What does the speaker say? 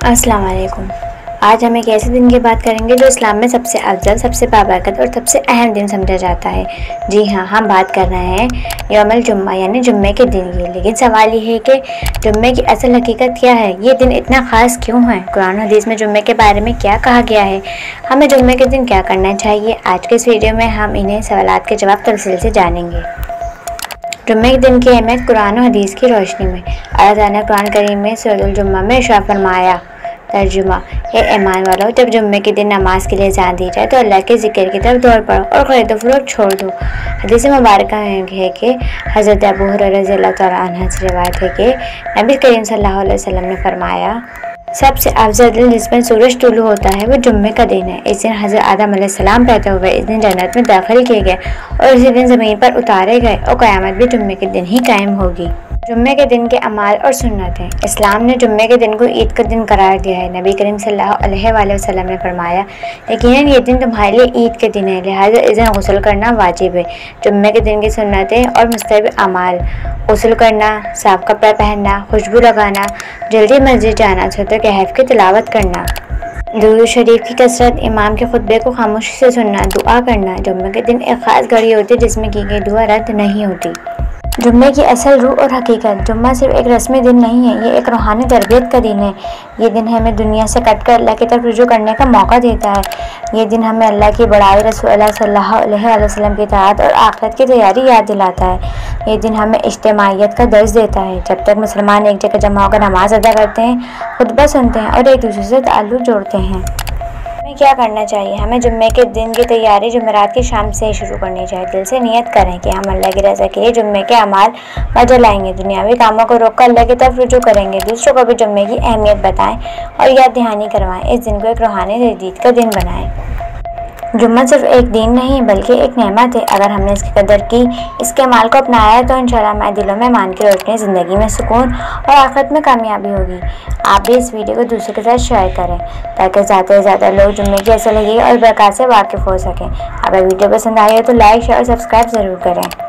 अस्सलाम वालेकुम। आज हम एक ऐसे दिन की बात करेंगे जो इस्लाम में सबसे अफजल, सबसे बाबरकत और सबसे अहम दिन समझा जाता है। जी हाँ, हम बात कर रहे हैं यौमुल जुम्मा यानी जुम्मे के दिन की। लेकिन सवाल ये है कि जुम्मे की असल हकीकत क्या है, ये दिन इतना ख़ास क्यों है, कुरान और हदीस में जुम्मे के बारे में क्या कहा गया है, हमें जुम्मे के दिन क्या करना चाहिए। आज के इस वीडियो में हम इन्हें सवालात के जवाब तफसील से जानेंगे। जुम्मे के दिन की अहमियत कुरान और हदीस की रोशनी में। अल्लाह ताला ने कुरान करीम में सूरह जुम्मा में इरशाद फरमाया, तर्जुमा, हे ईमान वालों, जब जुम्मे के दिन नमाज के लिए जान दी जाए तो अल्लाह के जिक्र की तरफ दौड़ पड़ो और खरीदो फरोख्त छोड़ दो। हदीस मुबारक है कि हज़रत अबू हुरैरा रज़ियल्लाहु तआला अन्हु से रिवायत है कि नबी करीम सल्लल्लाहु अलैहि वसल्लम ने फरमाया, सबसे अफजल दिन जिसमें सूरज तुलू होता है वो जुम्मे का दिन है। इस दिन हज़रत आदम अलैहिस्सलाम पैदा हुए, इस दिन जन्नत में दाखिल किए गए और इसी दिन ज़मीन पर उतारे गए और क़यामत भी जुम्मे के दिन ही कायम होगी। जुम्मे के दिन के अमाल और सुन्नत हैं। इस्लाम ने जुम्मे के दिन को ईद का दिन करार दिया है। नबी करीम सल्लल्लाहु अलैहि वसल्लम ने फरमाया, यकीनन ये दिन तुम्हारे लिए ईद के दिन है, लिहाजा इस दिन गुस्ल करना वाजिब है। जुम्मे के दिन की सुन्नतें और मुस्तहब अमाल: गुस्ल करना, साफ कपड़ा पहनना, खुशबू लगाना, जल्दी मस्जिद जाना, सूरह कहफ की तिलावत करना, दुरूद शरीफ की कसरत, इमाम के खुतबे को खामोशी से सुनना, दुआ करना। जुम्मे के दिन एक ख़ास घड़ी होती है जिसमें की गई दुआ रद्द नहीं होती। जुम्मे की असल रूह और हकीकत: जुम्मा सिर्फ एक रस्मी दिन नहीं है, ये एक रूहानी तरबियत का दिन है। ये दिन हमें दुनिया से कटकर अल्लाह की तरफ रुजू करने का मौका देता है। ये दिन हमें अल्लाह की बड़ाई, रसूल सल्लल्लाहु अलैहि वसल्लम की इताअत और आखिरत की तैयारी याद दिलाता है। ये दिन हमें इज्तिमाइयत का दर्स देता है। जब तक मुसलमान एक जगह जमा होकर नमाज अदा करते हैं, खुतबा सुनते हैं और एक दूसरे से ताल्लुक़ जोड़ते हैं। हमें क्या करना चाहिए? हमें जुम्मे के दिन की तैयारी जुमेरात की शाम से ही शुरू करनी चाहिए। दिल से नियत करें कि हम अल्लाह की रज़ा के लिए जुम्मे के अमाल मजा लाएंगे, दुनियावी कामों को रोककर अल्लाह की तरफ रुजू करेंगे, दूसरों को भी जुम्मे की अहमियत बताएं और याद दहानी करवाएं। इस दिन को एक रूहानी तजदीद का दिन बनाएं। जुम्मा सिर्फ एक दिन नहीं बल्कि एक नेमत है। अगर हमने इसकी कदर की, इसके अमाल को अपनाया तो इंशाअल्लाह हमारे दिलों में ईमान की रोशनी, ज़िंदगी में सुकून और आखिरत में कामयाबी होगी। आप भी इस वीडियो को दूसरों के साथ शेयर करें ताकि ज़्यादा से ज़्यादा लोग जुम्मे की असल हकीकत और बरकत से वाकिफ़ हो सकें। अगर वीडियो पसंद आई हो तो लाइक, शेयर और सब्सक्राइब ज़रूर करें।